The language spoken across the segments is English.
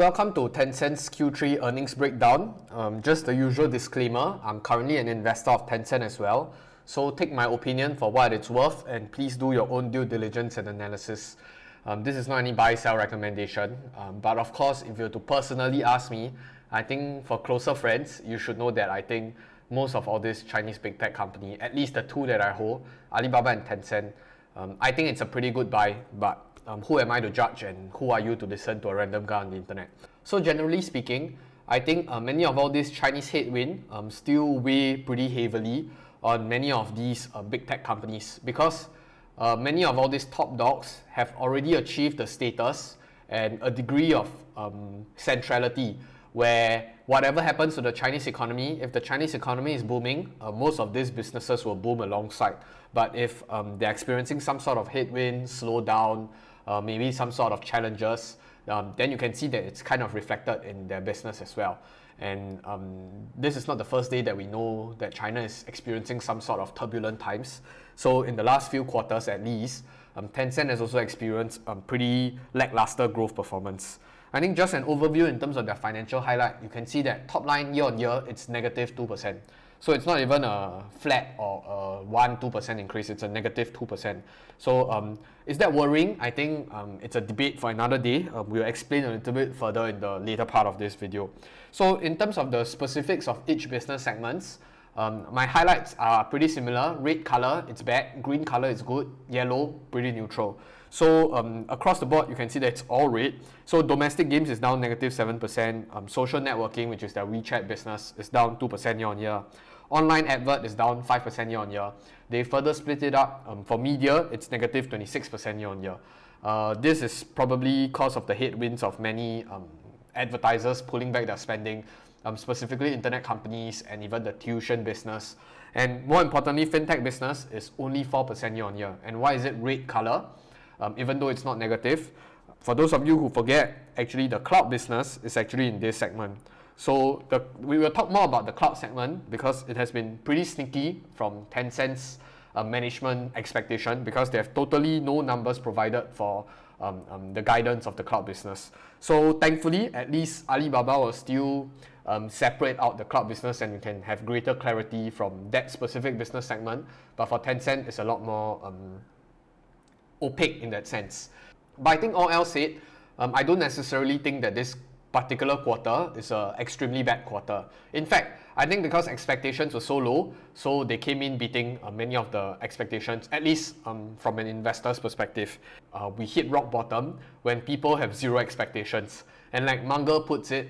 Welcome to Tencent's Q3 earnings breakdown. Just the usual disclaimer, I'm currently an investor of Tencent as well, so take my opinion for what it's worth and please do your own due diligence and analysis. This is not any buy-sell recommendation, but of course, if you were to personally ask me, I think for closer friends, you should know that I think most of all these Chinese big tech company, at least the two that I hold, Alibaba and Tencent, I think it's a pretty good buy, but who am I to judge and who are you to listen to a random guy on the internet? So generally speaking, I think many of all these Chinese headwind still weigh pretty heavily on many of these big tech companies because many of all these top dogs have already achieved the status and a degree of centrality where whatever happens to the Chinese economy, if the Chinese economy is booming, most of these businesses will boom alongside. But if they're experiencing some sort of headwind, slowdown, maybe some sort of challenges, then you can see that it's kind of reflected in their business as well. And this is not the first day that we know that China is experiencing some sort of turbulent times. So in the last few quarters at least, Tencent has also experienced pretty lackluster growth performance. I think just an overview in terms of their financial highlight, you can see that top line year on year, it's negative 2%. So it's not even a flat or a 1-2% increase, it's a negative 2%. So is that worrying? I think it's a debate for another day. We'll explain a little bit further in the later part of this video. So in terms of the specifics of each business segments, my highlights are pretty similar. Red color, it's bad. Green color is good. Yellow, pretty neutral. So across the board, you can see that it's all red. So domestic games is down negative 7%. Social networking, which is their WeChat business, is down 2% year on year. Online advert is down 5% year on year. They further split it up. For media, it's negative 26% year on year. This is probably because of the headwinds of many advertisers pulling back their spending, specifically internet companies and even the tuition business. And more importantly, fintech business is only 4% year on year. And why is it red color? Even though it's not negative. For those of you who forget, actually the cloud business is actually in this segment. So we will talk more about the cloud segment because it has been pretty sneaky from Tencent's management expectation because they have totally no numbers provided for the guidance of the cloud business. So thankfully, at least Alibaba will still separate out the cloud business and we can have greater clarity from that specific business segment. But for Tencent, it's a lot more opaque in that sense. But I think all else said, I don't necessarily think that this particular quarter is an extremely bad quarter. In fact, I think because expectations were so low, so they came in beating many of the expectations, at least from an investor's perspective. We hit rock bottom when people have zero expectations. And like Munger puts it,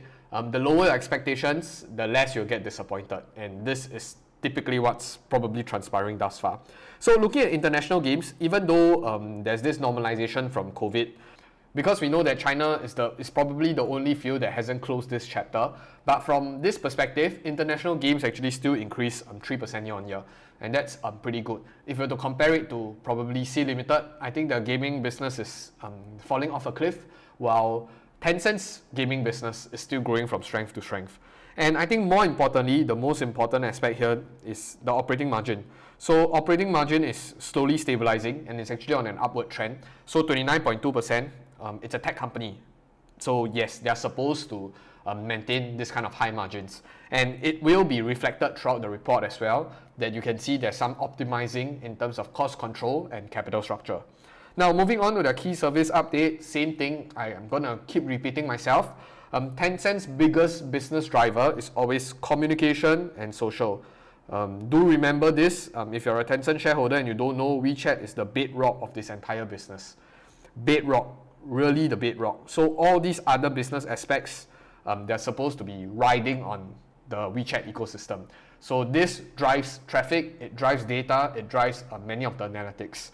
the lower your expectations, the less you'll get disappointed. And this is typically what's probably transpiring thus far. So looking at international games, even though there's this normalization from COVID, because we know that China is probably the only field that hasn't closed this chapter, but from this perspective, international games actually still increased 3% year on year, and that's pretty good. If you were to compare it to probably Sea Limited, I think the gaming business is falling off a cliff, while Tencent's gaming business is still growing from strength to strength. And I think more importantly, the most important aspect here is the operating margin. So operating margin is slowly stabilizing and it's actually on an upward trend. So 29.2%, it's a tech company. So yes, they are supposed to maintain this kind of high margins. And it will be reflected throughout the report as well, that you can see there's some optimizing in terms of cost control and capital structure. Now moving on to the key service update, same thing, I am going to keep repeating myself. Tencent's biggest business driver is always communication and social. Do remember this, if you're a Tencent shareholder and you don't know, WeChat is the bedrock of this entire business. Bedrock, really the bedrock. So all these other business aspects, they're supposed to be riding on the WeChat ecosystem. So this drives traffic, it drives data, it drives many of the analytics.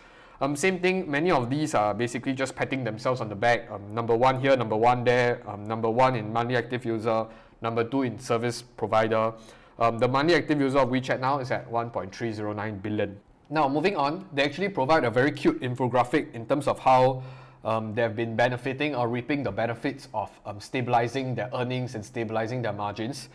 Same thing, many of these are basically just patting themselves on the back. Number one here, number one there, number one in monthly active user, number two in service provider. The monthly active user of WeChat now is at 1.309 billion. Now moving on, they actually provide a very cute infographic in terms of how they've been benefiting or reaping the benefits of stabilizing their earnings and stabilizing their margins.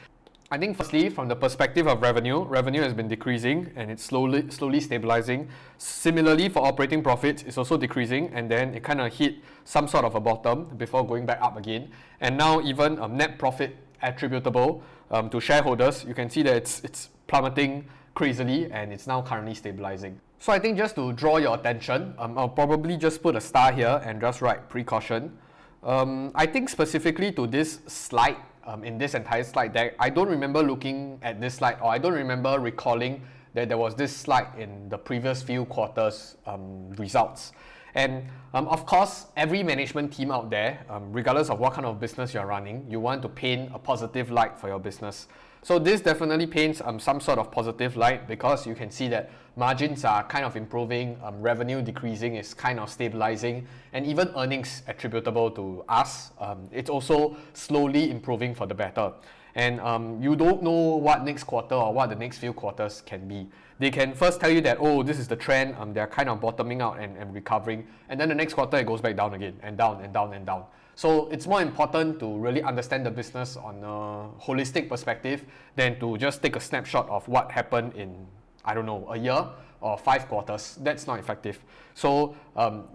I think firstly, from the perspective of revenue has been decreasing and it's slowly stabilizing. Similarly, for operating profits, it's also decreasing, and then it kind of hit some sort of a bottom before going back up again. And now even net profit attributable to shareholders, you can see that it's plummeting crazily and it's now currently stabilizing. So I think just to draw your attention, I'll probably just put a star here and just write precaution. I think specifically to this slide, in this entire slide deck, I don't remember looking at this slide, or I don't remember recalling that there was this slide in the previous few quarters results. And of course, every management team out there, regardless of what kind of business you're running, you want to paint a positive light for your business. So this definitely paints some sort of positive light, because you can see that margins are kind of improving, revenue decreasing is kind of stabilizing, and even earnings attributable to us, it's also slowly improving for the better. And you don't know what next quarter or what the next few quarters can be. They can first tell you that, oh, this is the trend, they're kind of bottoming out and recovering, and then the next quarter it goes back down again, and down and down and down. So it's more important to really understand the business on a holistic perspective than to just take a snapshot of what happened in, I don't know, a year or 5 quarters. That's not effective. So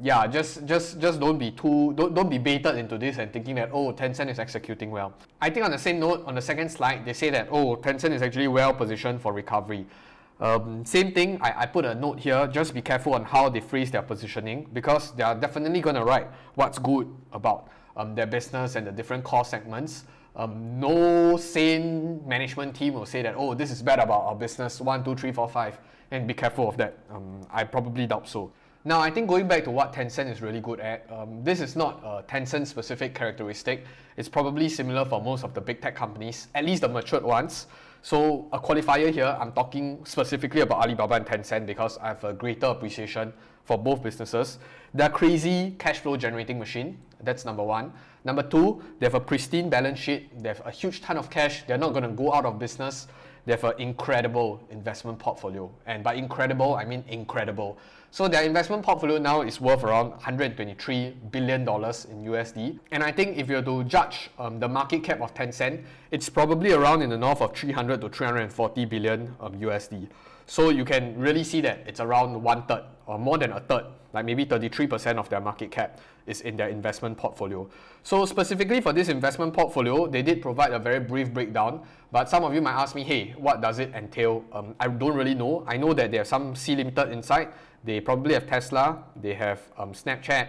yeah, just don't be baited into this and thinking that, oh, Tencent is executing well. I think on the same note, on the second slide, they say that, oh, Tencent is actually well positioned for recovery. Same thing, I put a note here, just be careful on how they phrase their positioning, because they are definitely going to write what's good about their business and the different core segments. No sane management team will say that, oh, this is bad about our business, 1, 2, 3, 4, 5, and be careful of that. I probably doubt so. Now, I think going back to what Tencent is really good at, this is not a Tencent specific characteristic. It's probably similar for most of the big tech companies, at least the matured ones. So a qualifier here, I'm talking specifically about Alibaba and Tencent because I have a greater appreciation for both businesses. They're crazy cash flow generating machine. That's number one. Number two, they have a pristine balance sheet. They have a huge ton of cash. They're not going to go out of business. They have an incredible investment portfolio. And by incredible, I mean incredible. So their investment portfolio now is worth around $123 billion in USD. And I think if you're to judge the market cap of Tencent, it's probably around in the north of 300 to 340 billion USD. So you can really see that it's around 1/3 or more than a third, like maybe 33% of their market cap is in their investment portfolio. So specifically for this investment portfolio, they did provide a very brief breakdown, but some of you might ask me, hey, what does it entail? I don't really know. I know that they have some C Limited inside. They probably have Tesla, they have Snapchat,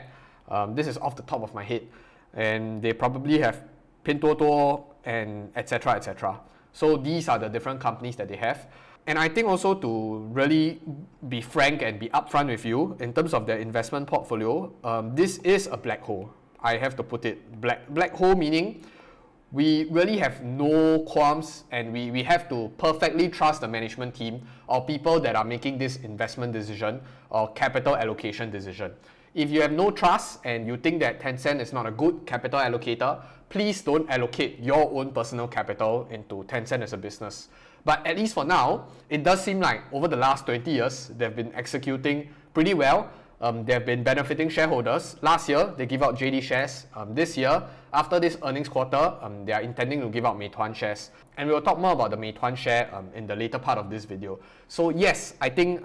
this is off the top of my head, and they probably have Pinduoduo and etc. etc. So these are the different companies that they have. And I think also to really be frank and be upfront with you, in terms of their investment portfolio, this is a black hole. I have to put it black hole, meaning we really have no qualms and we have to perfectly trust the management team or people that are making this investment decision or capital allocation decision. If you have no trust and you think that Tencent is not a good capital allocator, please don't allocate your own personal capital into Tencent as a business. But at least for now, it does seem like over the last 20 years, they've been executing pretty well. They've been benefiting shareholders. Last year, they give out JD shares. This year, after this earnings quarter, they are intending to give out Meituan shares. And we will talk more about the Meituan share in the later part of this video. So yes, I think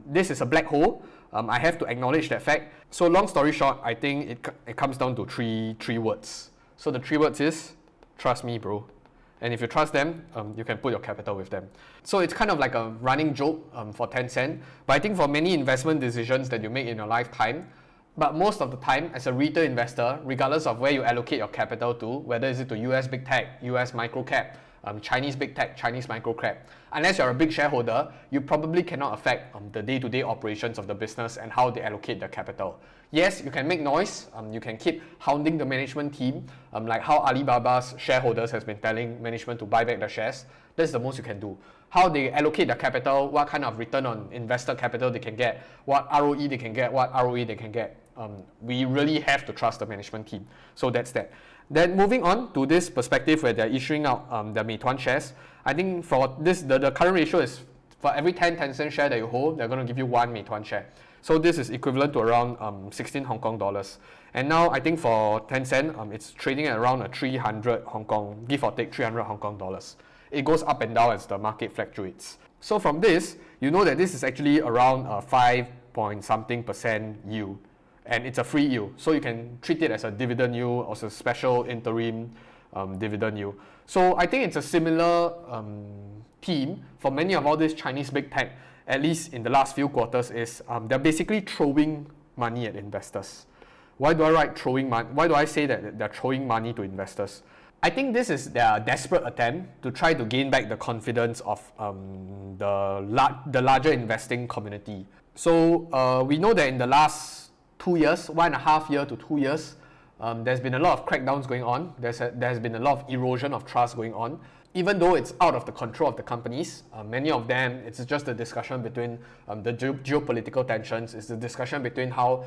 this is a black hole. I have to acknowledge that fact. So long story short, I think it comes down to three words. So the 3 words is, trust me, bro. And if you trust them, you can put your capital with them. So it's kind of like a running joke for Tencent. But I think for many investment decisions that you make in your lifetime, but most of the time, as a retail investor, regardless of where you allocate your capital to, whether it's to US big tech, US micro cap, Chinese big tech, Chinese micro cap, unless you're a big shareholder, you probably cannot affect the day-to-day operations of the business and how they allocate their capital. Yes, you can make noise, you can keep hounding the management team, like how Alibaba's shareholders has been telling management to buy back their shares. That's the most you can do. How they allocate their capital, what kind of return on invested capital they can get, what ROE they can get, what ROE they can get. We really have to trust the management team. So that's that. Then moving on to this perspective where they're issuing out the Meituan shares, I think for this, the current ratio is for every 10 Tencent share that you hold, they're going to give you 1 Meituan share. So this is equivalent to around 16 Hong Kong dollars. And now I think for Tencent, it's trading at around 300 Hong Kong, give or take 300 Hong Kong dollars. it goes up and down as the market fluctuates. So from this, you know that this is actually around a 5 point something percent yield, and it's a free yield. So you can treat it as a dividend yield or as a special interim dividend yield. So I think it's a similar theme for many of all these Chinese big tech, at least in the last few quarters, is they're basically throwing money at investors. Why do I write throwing money? Why do I say that they're throwing money to investors? I think this is their desperate attempt to try to gain back the confidence of the larger investing community. So we know that in the last 2 years, 1.5 years to 2 years, there's been a lot of crackdowns going on. There's been a lot of erosion of trust going on. Even though it's out of the control of the companies, many of them, it's just a discussion between the geopolitical tensions, it's the discussion between how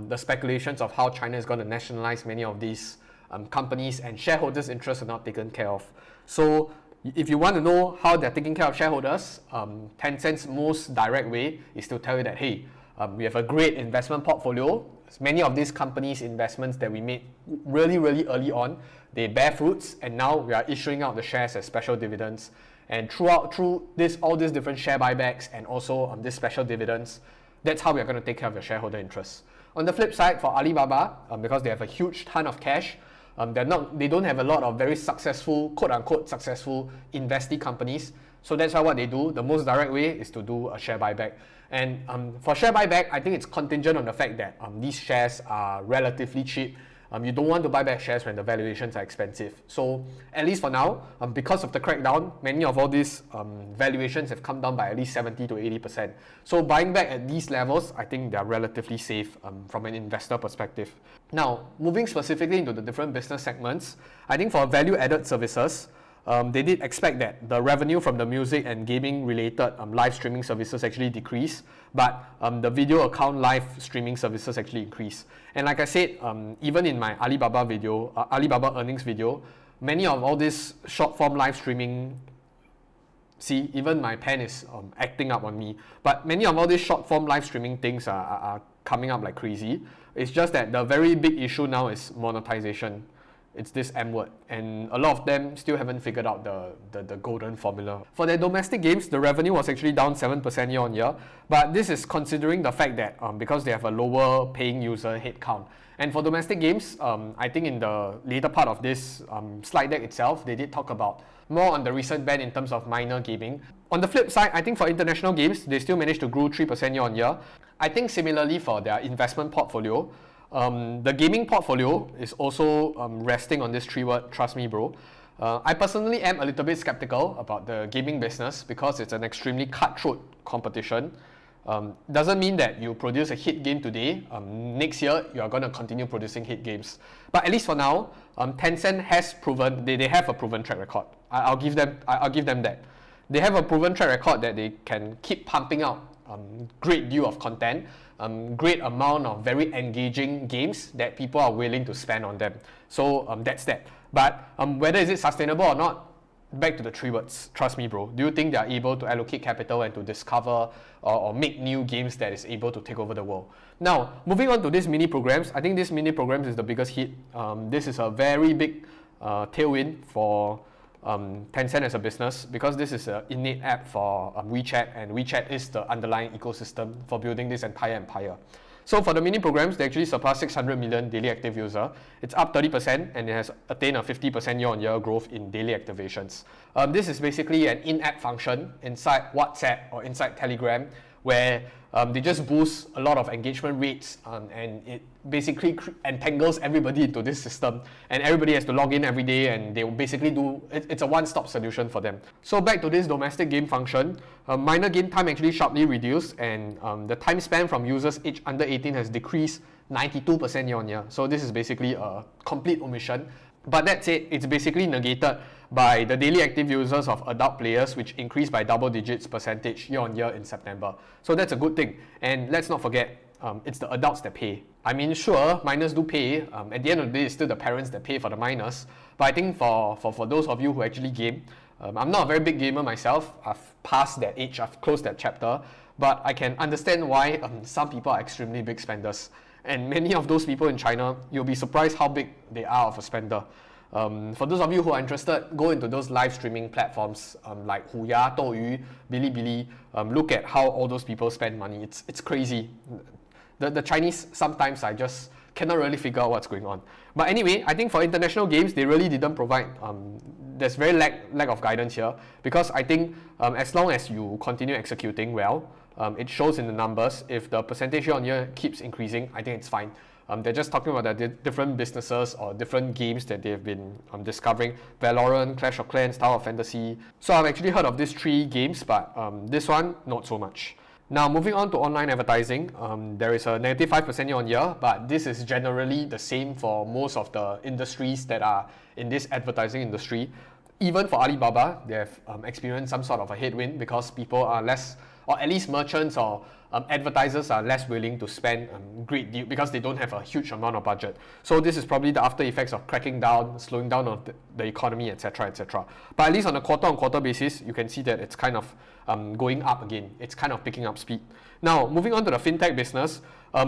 the speculations of how China is going to nationalize many of these companies, and shareholders' interests are not taken care of. So if you want to know how they're taking care of shareholders, Tencent's most direct way is to tell you that, hey, we have a great investment portfolio. Many of these companies' investments that we made really early on, they bear fruits, and now we are issuing out the shares as special dividends. And through all these different share buybacks and also these special dividends, that's how we are going to take care of your shareholder interests. On the flip side, for Alibaba, because they have a huge ton of cash, they don't have a lot of very successful, quote-unquote successful investee companies. So that's why what they do, the most direct way is to do a share buyback. And for share buyback, I think it's contingent on the fact that these shares are relatively cheap. You don't want to buy back shares when the valuations are expensive. So at least for now, because of the crackdown, many of all these valuations have come down by at least 70 to 80%. So buying back at these levels, I think they're relatively safe from an investor perspective. Now, moving specifically into the different business segments, I think for value-added services, they did expect that the revenue from the music and gaming related live streaming services actually decrease, but the video account live streaming services actually increase. And like I said, even in my Alibaba earnings video, many of all this short form live streaming, see, even my pen is acting up on me, but many of all these short form live streaming things are coming up like crazy. It's just that the very big issue now is monetization. It's this M word, and a lot of them still haven't figured out the golden formula. For their domestic games, the revenue was actually down 7% year on year, but this is considering the fact that because they have a lower paying user headcount. And for domestic games, I think in the later part of this slide deck itself, they did talk about more on the recent ban in terms of minor gaming. On the flip side, I think for international games, they still managed to grow 3% year on year. I think similarly for their investment portfolio, the gaming portfolio is also resting on this 3-word, trust me bro. I personally am a little bit skeptical about the gaming business because it's an extremely cutthroat competition. Doesn't mean that you produce a hit game today, next year you are going to continue producing hit games. But at least for now, Tencent has proven, they have a proven track record. I'll give them that. They have a proven track record that they can keep pumping out great deal of content, great amount of very engaging games that people are willing to spend on them. So that's that. But whether is it sustainable or not, back to the 3 words, trust me bro. Do you think they are able to allocate capital and to discover or make new games that is able to take over the world? Now, moving on to these mini programs, I think this mini programs is the biggest hit. This is a very big tailwind for Tencent as a business, because this is an innate app for WeChat, and WeChat is the underlying ecosystem for building this entire empire. So for the mini programs, they actually surpassed 600 million daily active user. It's up 30% and it has attained a 50% year-on-year growth in daily activations. This is basically an in-app function inside WhatsApp or inside Telegram, where they just boost a lot of engagement rates, and it basically entangles everybody into this system, and everybody has to log in every day, and they will basically it's a one-stop solution for them. So back to this domestic game function, minor game time actually sharply reduced, and the time spent from users aged under 18 has decreased 92% year on year. So this is basically a complete omission. But that said, it's basically negated by the daily active users of adult players, which increased by double digits percentage year on year in September. So that's a good thing. And let's not forget, it's the adults that pay. I mean, sure, minors do pay. At the end of the day, it's still the parents that pay for the minors. But I think for those of you who actually game, I'm not a very big gamer myself. I've passed that age, I've closed that chapter. But I can understand why some people are extremely big spenders. And many of those people in China, you'll be surprised how big they are of a spender. For those of you who are interested, go into those live streaming platforms like Huya, Douyu, Bilibili. Look at how all those people spend money. It's crazy. The Chinese, sometimes I just cannot really figure out what's going on. But anyway, I think for international games, they really didn't provide, there's very lack of guidance here, because I think as long as you continue executing well, it shows in the numbers. If the percentage year on year keeps increasing, I think it's fine. They're just talking about the different businesses or different games that they've been discovering. Valorant, Clash of Clans, Tower of Fantasy. So I've actually heard of these 3 games, but this one, not so much. Now, moving on to online advertising, there is a negative 5% year on year, but this is generally the same for most of the industries that are in this advertising industry. Even for Alibaba, they have experienced some sort of a headwind because people are less, or at least merchants or advertisers are less willing to spend great deal because they don't have a huge amount of budget. So this is probably the after effects of cracking down, slowing down of the economy, etc., etc. But at least on a quarter-on-quarter basis, you can see that it's kind of going up again. It's kind of picking up speed. Now, moving on to the fintech business,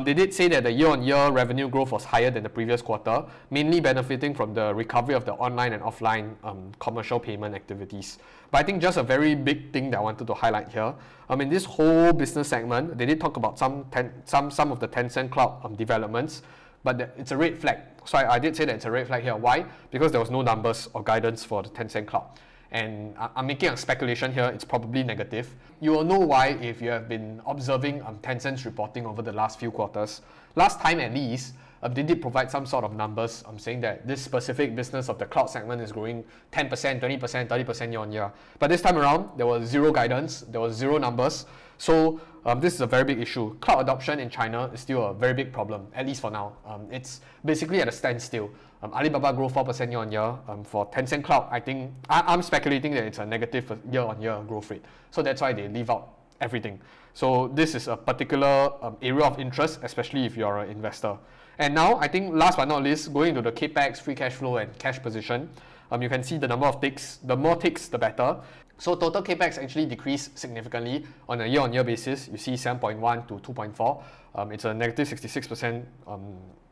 they did say that the year-on-year revenue growth was higher than the previous quarter, mainly benefiting from the recovery of the online and offline commercial payment activities. But I think just a very big thing that I wanted to highlight here, in this whole business segment, they did talk about some of the Tencent cloud developments, but it's a red flag. So I did say that it's a red flag here. Why? Because there was no numbers or guidance for the Tencent cloud. And I'm making a speculation here, it's probably negative. You will know why if you have been observing Tencent's reporting over the last few quarters. Last time at least, they did provide some sort of numbers saying that this specific business of the cloud segment is growing 10%, 20%, 30% year on year. But this time around, there was zero guidance, there was zero numbers. So this is a very big issue. Cloud adoption in China is still a very big problem, at least for now. It's basically at a standstill. Alibaba grew 4% year on year. For Tencent Cloud, I think I'm speculating that it's a negative year on year growth rate. So that's why they leave out everything. So this is a particular area of interest, especially if you're an investor. And now, I think last but not least, going into the capex, free cash flow, and cash position, you can see the number of ticks. The more ticks, the better. So total capex actually decreased significantly on a year-on-year basis. You see 7.1 to 2.4. It's a negative 66%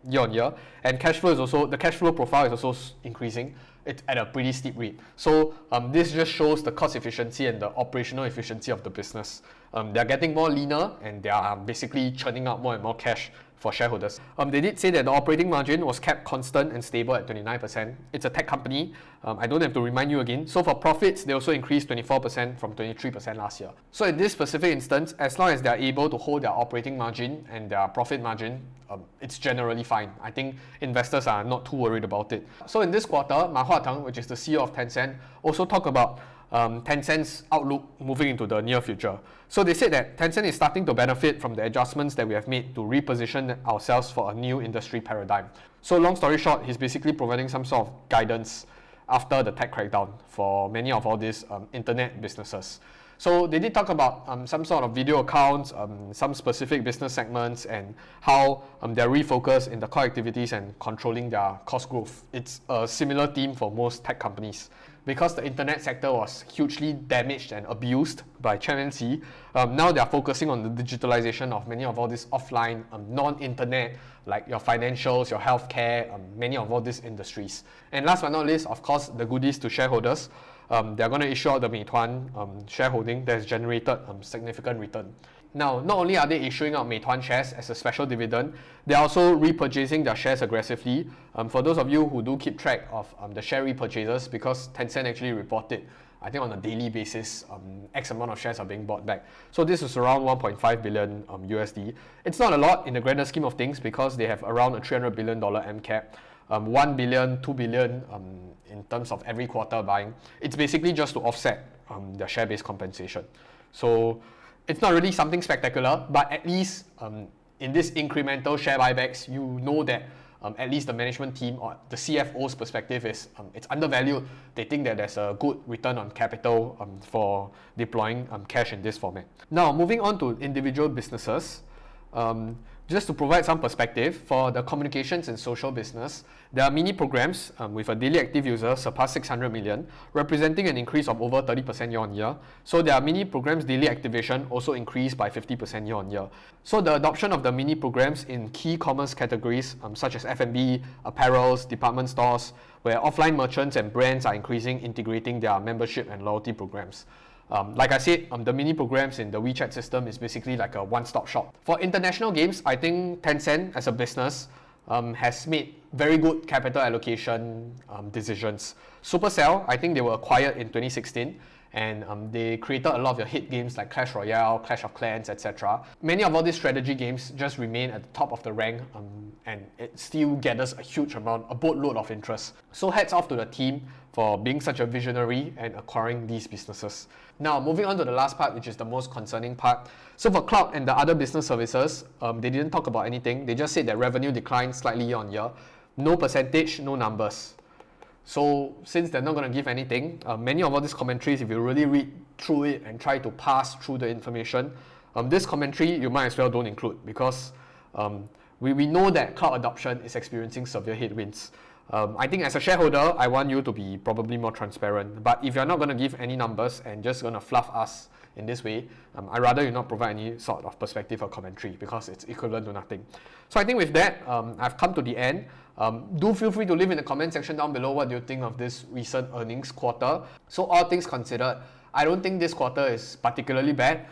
year-on-year. And cash flow is also, the cash flow profile is also increasing. It's at a pretty steep rate. So this just shows the cost efficiency and the operational efficiency of the business. They're getting more leaner and they are basically churning out more and more cash for shareholders. They did say that the operating margin was kept constant and stable at 29%. It's a tech company. I don't have to remind you again. So for profits, they also increased 24% from 23% last year. So in this specific instance, as long as they're able to hold their operating margin and their profit margin, it's generally fine. I think investors are not too worried about it. So in this quarter, Ma Huateng, which is the CEO of Tencent, also talked about Tencent's outlook moving into the near future. So they said that Tencent is starting to benefit from the adjustments that we have made to reposition ourselves for a new industry paradigm. So long story short, he's basically providing some sort of guidance after the tech crackdown for many of all these internet businesses. So they did talk about some sort of video accounts, some specific business segments, and how they're refocused in the core activities and controlling their cost growth. It's a similar theme for most tech companies. Because the internet sector was hugely damaged and abused by MNC, now they're focusing on the digitalization of many of all these offline, non-internet, like your financials, your healthcare, many of all these industries. And last but not least, of course, the goodies to shareholders. They're going to issue out the Meituan shareholding that has generated significant return. Now, not only are they issuing out Meituan shares as a special dividend, they're also repurchasing their shares aggressively. For those of you who do keep track of the share repurchases, because Tencent actually reported, I think on a daily basis, X amount of shares are being bought back. So this is around 1.5 billion USD. It's not a lot in the grander scheme of things because they have around a $300 billion MCAP. 1 billion, 2 billion in terms of every quarter buying. It's basically just to offset their share-based compensation. So it's not really something spectacular, but at least in this incremental share buybacks, you know that at least the management team or the CFO's perspective is it's undervalued. They think that there's a good return on capital for deploying cash in this format. Now, moving on to individual businesses. Just to provide some perspective, for the communications and social business, there are mini programs with a daily active user surpass 600 million, representing an increase of over 30% year on year. So their mini programs daily activation also increased by 50% year on year. So the adoption of the mini programs in key commerce categories such as F&B, apparels, department stores, where offline merchants and brands are increasing integrating their membership and loyalty programs. Like I said, the mini programs in the WeChat system is basically like a one-stop shop. For international games, I think Tencent as a business has made very good capital allocation decisions. Supercell, I think they were acquired in 2016 and they created a lot of your hit games like Clash Royale, Clash of Clans, etc. Many of all these strategy games just remain at the top of the rank and it still gathers a huge amount, a boatload of interest. So hats off to the team for being such a visionary and acquiring these businesses. Now, moving on to the last part, which is the most concerning part. So for cloud and the other business services, they didn't talk about anything. They just said that revenue declined slightly year on year. No percentage, no numbers. So since they're not going to give anything, many of all these commentaries, if you really read through it and try to pass through the information, this commentary you might as well don't include because we know that cloud adoption is experiencing severe headwinds. I think as a shareholder, I want you to be probably more transparent. But if you're not going to give any numbers and just going to fluff us in this way, I'd rather you not provide any sort of perspective or commentary because it's equivalent to nothing. So I think with that, I've come to the end. Do feel free to leave in the comment section down below what do you think of this recent earnings quarter. So all things considered, I don't think this quarter is particularly bad.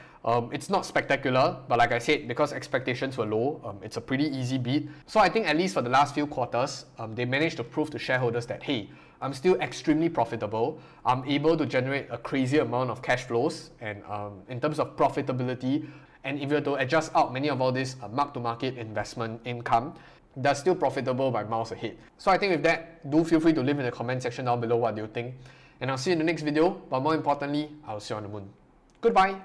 It's not spectacular, but like I said, because expectations were low, it's a pretty easy beat. So I think at least for the last few quarters, they managed to prove to shareholders that, hey, I'm still extremely profitable. I'm able to generate a crazy amount of cash flows and in terms of profitability. And if you were to adjust out many of all this mark-to-market investment income, they're still profitable by miles ahead. So I think with that, do feel free to leave in the comment section down below what do you think. And I'll see you in the next video, but more importantly, I'll see you on the moon. Goodbye!